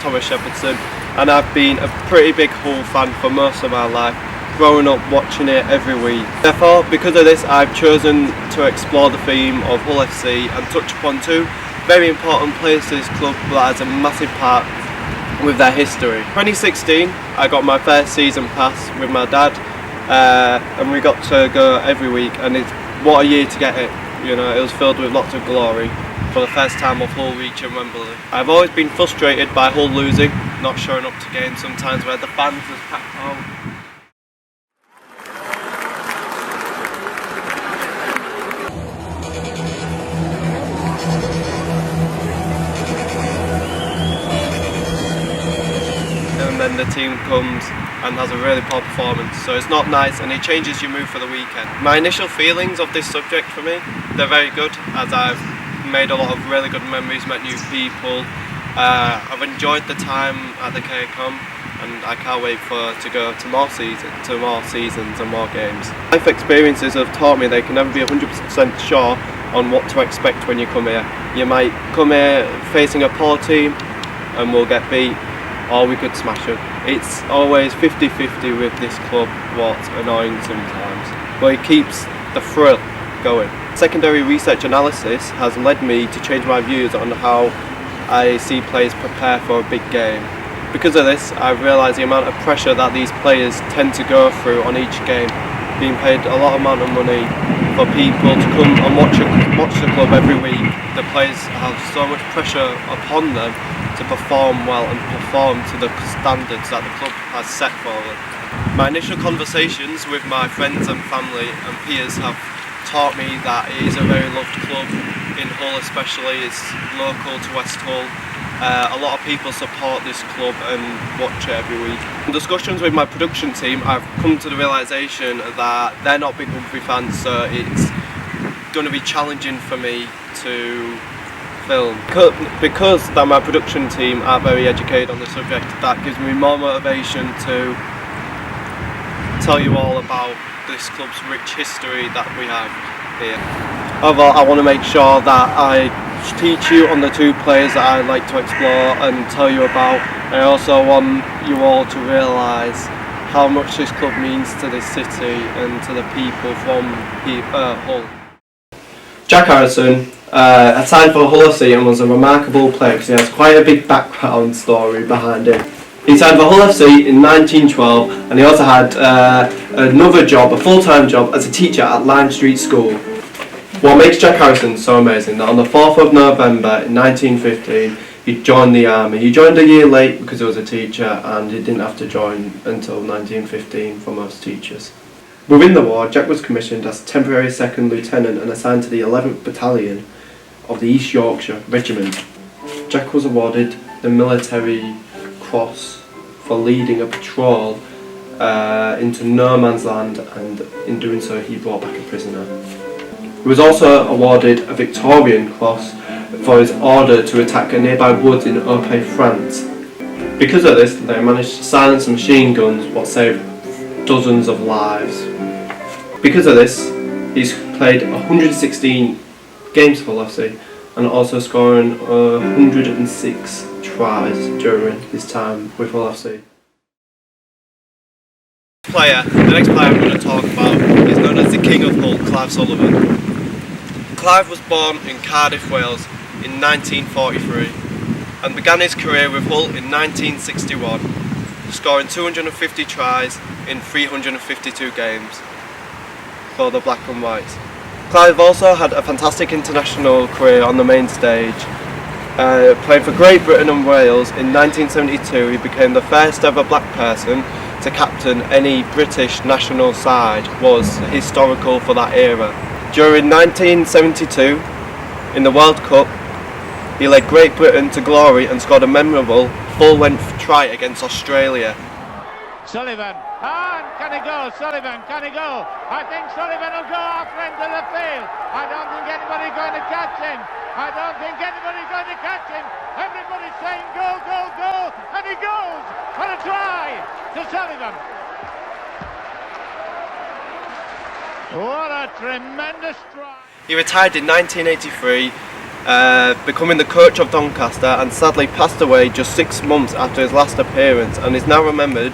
Thomas Shepherdson, and I've been a pretty big Hull fan for most of my life, growing up watching it every week. Therefore, because of this, I've chosen to explore the theme of Hull FC and touch upon two very important players to this club that has a massive part with their history. 2016, I got my first season pass with my dad, and we got to go every week, and what a year to get it. You know, it was filled with lots of glory for the first time of Hull reaching Wembley. I've always been frustrated by Hull losing, not showing up to games sometimes where the fans was packed out. And then the team comes and has a really poor performance, so it's not nice, and it changes your mood for the weekend. My initial feelings of this subject for me, they're very good, as I've made a lot of really good memories, met new people. I've enjoyed the time at the KCOM, and I can't wait to go to more seasons and more games. Life experiences have taught me they can never be 100% sure on what to expect when you come here. You might come here facing a poor team and we'll get beat, or we could smash it. It's always 50-50 with this club, what's annoying sometimes, but it keeps the thrill going. Secondary research analysis has led me to change my views on how I see players prepare for a big game. Because of this, I've realised the amount of pressure that these players tend to go through on each game, being paid a lot of amount of money for people to come and watch the club every week. The players have so much pressure upon them to perform well and perform to the standards that the club has set for them. My initial conversations with my friends and family and peers have taught me that it is a very loved club in Hull, especially. It's local to West Hull. A lot of people support this club and watch it every week. In discussions with my production team, I've come to the realisation that they're not big rugby fans, so it's going to be challenging for me to film. Because that my production team are very educated on the subject, that gives me more motivation to tell you all about this club's rich history that we have here. However, I want to make sure that I teach you on the two players that I like to explore and tell you about. I also want you all to realise how much this club means to this city and to the people from Hull. Jack Harrison signed for Hull FC and was a remarkable player because he has quite a big background story behind him. He signed for Hull FC in 1912, and he also had another job, a full-time job as a teacher at Lime Street School. What makes Jack Harrison so amazing that on the 4th of November in 1915 he joined the army. He joined a year late because he was a teacher, and he didn't have to join until 1915 for most teachers. Within the war, Jack was commissioned as temporary second lieutenant and assigned to the 11th Battalion of the East Yorkshire Regiment. Jack was awarded the Military Cross for leading a patrol into no man's land, and in doing so he brought back a prisoner. He was also awarded a Victorian Cross for his order to attack a nearby woods in Opay, France. Because of this, they managed to silence machine guns, what saved dozens of lives. Because of this, he's played 116 games for Hull FC and also scoring 106 tries during his time with Hull FC. The next player I'm going to talk about is known as the King of Hull, Clive Sullivan. Clive was born in Cardiff, Wales in 1943 and began his career with Hull in 1961, scoring 250 tries in 352 games for the Black and Whites. Clive also had a fantastic international career on the main stage. Playing for Great Britain and Wales in 1972, he became the first ever black person to captain any British national side, was historical for that era. During 1972, in the World Cup, he led Great Britain to glory and scored a memorable full-length try against Australia. Sullivan, can he go? Sullivan, can he go? I think Sullivan will go off into the field. I don't think anybody's going to catch him. Everybody's saying go, go, go, and he goes for a try to Sullivan. What a tremendous try. He retired in 1983 becoming the coach of Doncaster, and sadly passed away just 6 months after his last appearance, and is now remembered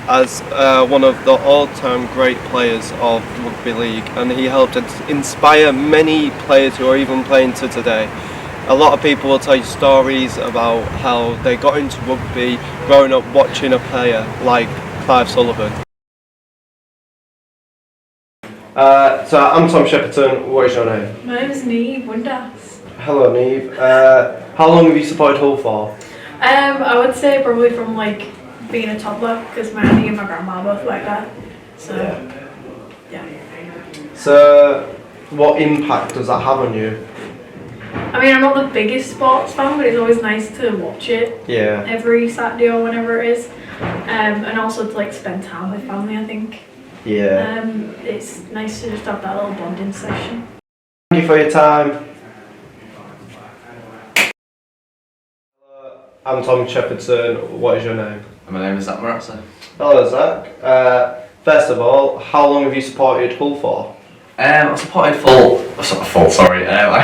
as one of the all-time great players of rugby league, and he helped inspire many players who are even playing to today. A lot of people will tell you stories about how they got into rugby growing up watching a player like Clive Sullivan. So I'm Tom Shepherdson. What is your name? My name is Niamh, Windas. Hello Niamh. How long have you supported Hull for? I would say probably from like being a toddler, because my auntie and my grandma both like that. So yeah. So what impact does that have on you? I mean, I'm not the biggest sports fan, but it's always nice to watch it. Yeah. Every Saturday or whenever it is, and also to like spend time with family. I think. Yeah. It's nice to just have that little bonding session. Thank you for your time. I'm Tom Shepherdson. What is your name? My name is Marrazza. Hello Zach. First of all, how long have you supported Hull for? I supported I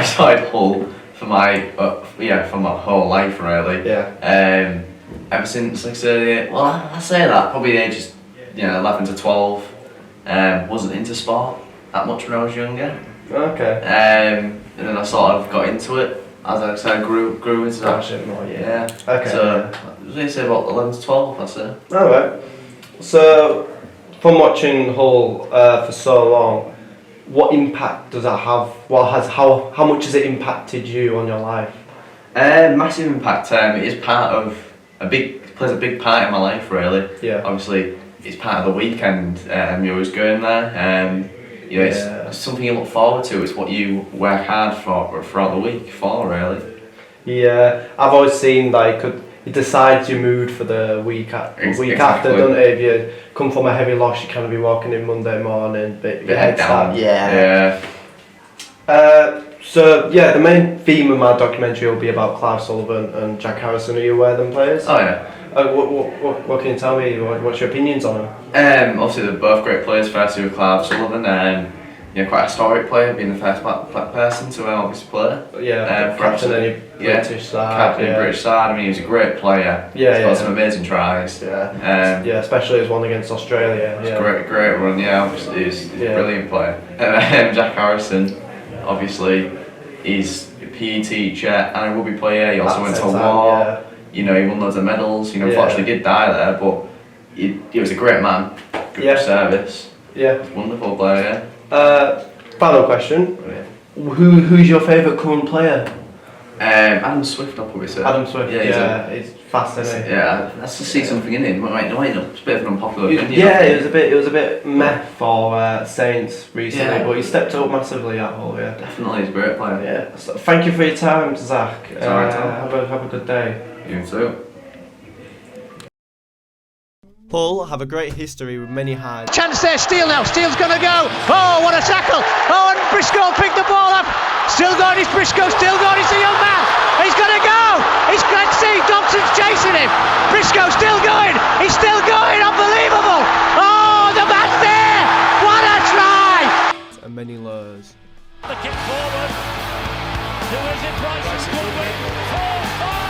supported Hull for my whole life really. Yeah. Ever since I say that probably the ages 11 to 12. Wasn't into sport that much when I was younger. Okay. And then I sort of got into it as I grew into that. More, yeah. Okay. So I was going to say about 11 to 12. That's it. All right. So from watching Hull for so long, what impact does that have? How much has it impacted you on your life? Massive impact. It is plays a big part in my life really. Yeah. Obviously, it's part of the weekend. You're always going there. It's something you look forward to. It's what you work hard for throughout the week for really. Yeah, I've always seen like it decides your mood for the week after, don't it? If you come from a heavy loss, you kind of be walking in Monday morning, but your head's down. Yeah. So the main theme of my documentary will be about Clive Sullivan and Jack Harrison. Are you aware of them players? Oh yeah. What can you tell me? What's your opinions on them? Obviously they're both great players. Firstly with Clive Sullivan, quite a historic player, being the first black person to obviously play. Yeah, captain any British side. Captain British side. I mean, he was a great player. Yeah, He's got some amazing tries. Yeah, especially his one against Australia. It's a great run. Yeah, obviously he's a brilliant player. And Jack Harrison, obviously, he's a PE teacher and a rugby player. He also went to war. Yeah. He won loads of medals. Unfortunately did die there, but he was a great man. Good service. Yeah. Wonderful player. Final question. Who's your favourite current player? Adam Swift, I'll probably say. Adam Swift. Yeah, he's fast, isn't he? Yeah, let's just see something in him. It's a bit of an unpopular opinion. Yeah, it was a bit meh for Saints recently, but he stepped up massively at Hull. Yeah, definitely, he's a great player. Yeah. So thank you for your time, Zach. Have a good day. You too. Hull have a great history with many highs. Chance there, Steele now. Steele's going to go. Oh, what a tackle. Oh, and Briscoe picked the ball up. Still going, it's Briscoe. Still going, it's the young man. He's going to go. Let's see, Dobson's chasing him. Briscoe still going. He's still going. Unbelievable. Oh, the man's there. What a try. And many lows. The kick forward. Who is it? Bryson Goodwin. 4-5.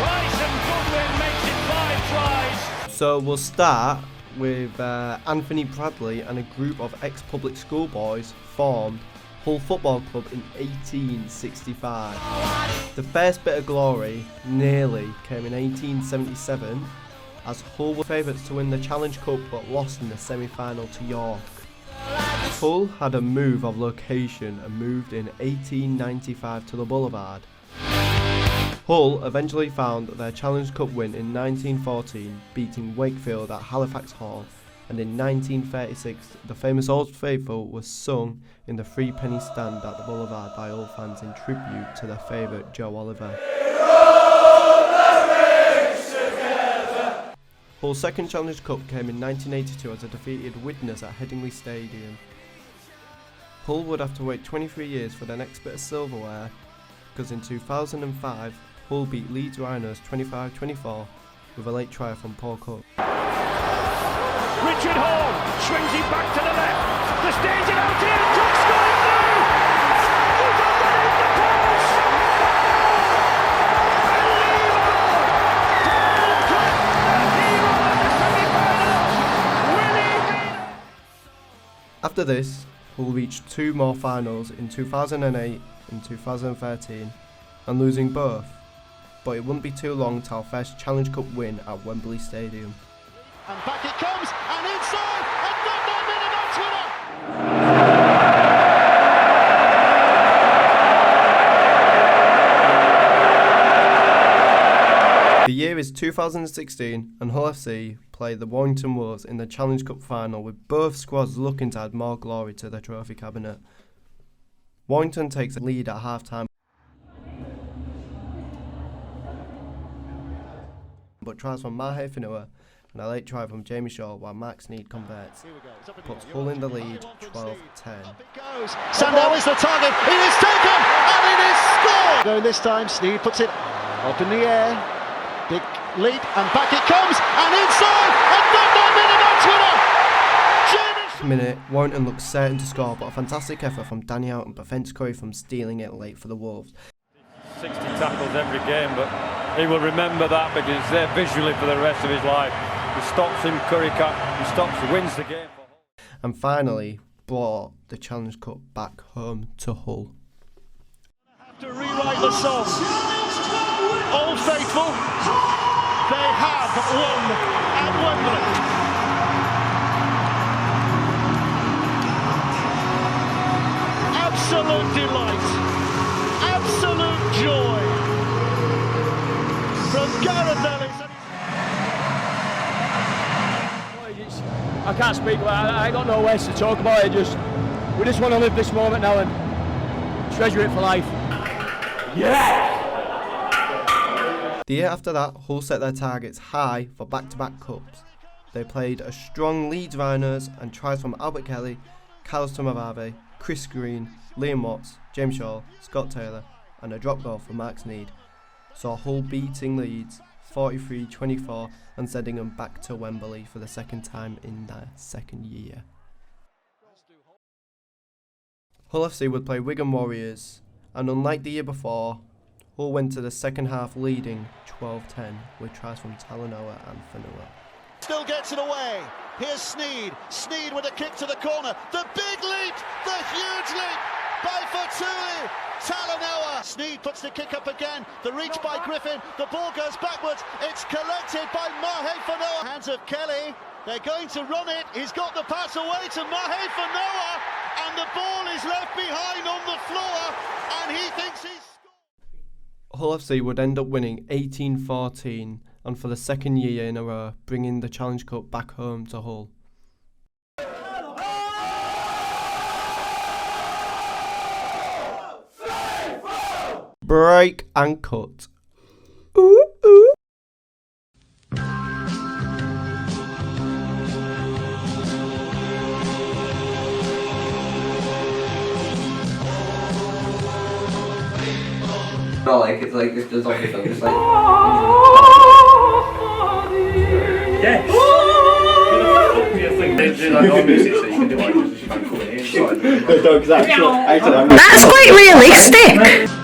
Bryson Goodwin makes it 5 tries. So we'll start with Anthony Bradley and a group of ex-public school boys formed Hull Football Club in 1865. The first bit of glory nearly came in 1877 as Hull were favourites to win the Challenge Cup but lost in the semi-final to York. Hull had a move of location and moved in 1895 to the Boulevard. Hull eventually found their Challenge Cup win in 1914, beating Wakefield at Halifax Hall, and in 1936 the famous Old Faithful was sung in the Threepenny Stand at the Boulevard by Hull fans in tribute to their favourite Joe Oliver. Hull's second Challenge Cup came in 1982 as they defeated Windas at Headingley Stadium. Hull would have to wait 23 years for their next bit of silverware, because in 2005 Hull beat Leeds Rhinos 25-24 with a late try from Paul Cook. Richard Hall swings it back to the left. The stage it out here. Cook's going through. He's underneath the After this, Hull reached 2 more finals in 2008 and 2013 and losing both, but it wouldn't be too long till our first Challenge Cup win at Wembley Stadium. And back it comes, and inside, and Dundee Minimum's winner! The year is 2016 and Hull FC play the Warrington Wolves in the Challenge Cup final, with both squads looking to add more glory to their trophy cabinet. Warrington takes the lead at half-time, but tries from Mathew and a late try from Jamie Shaw while Max Sneed converts, puts Hull in the lead 12-10. Sandow is the target, it is taken and it is scored! Going this time, Sneed puts it up in the air, big leap and back it comes and inside and Dundee Minimum's winner! Minute, Warrington looks certain to score, but a fantastic effort from Danny Houghton prevents Curry from stealing it late for the Wolves. 60 tackles every game, but he will remember that because it's there visually for the rest of his life. He stops him, Curry can't, he stops, he wins the game. And finally, brought the Challenge Cup back home to Hull. Have to rewrite the song. Old Faithful, they have won at Wembley. Absolute delight, absolute joy from Gareth Ellis. I can't speak about it. I got no words to talk about it. We just want to live this moment now and treasure it for life. Yeah! The year after that, Hull set their targets high for back-to-back cups. They played a strong Leeds Rhinos and tries from Albert Kelly, Carlos Tomarave, Chris Green, Liam Watts, James Shaw, Scott Taylor and a drop goal for Max Sneed saw Hull beating Leeds 43-24 and sending them back to Wembley for the second time in their second year. Hull FC would play Wigan Warriors, and unlike the year before, Hull went to the second half leading 12-10 with tries from Talanoa and Fanua. Still gets it away. Here's Sneed. Sneed with a kick to the corner. The big leap, the huge leap by Fatuli. Talanoa. Sneed puts the kick up again. The reach by Griffin. The ball goes backwards. It's collected by Mathew Fanua. Hands of Kelly. They're going to run it. He's got the pass away to Mathew Fanua, and the ball is left behind on the floor, and he thinks he's scored. Hull FC would end up winning 18-14 and for the second year in a row bringing the Challenge Cup back home to Hull. Break and cut. Ooh, ooh. No, like it's like it's obvious. I'm just like. Yes. That's quite realistic.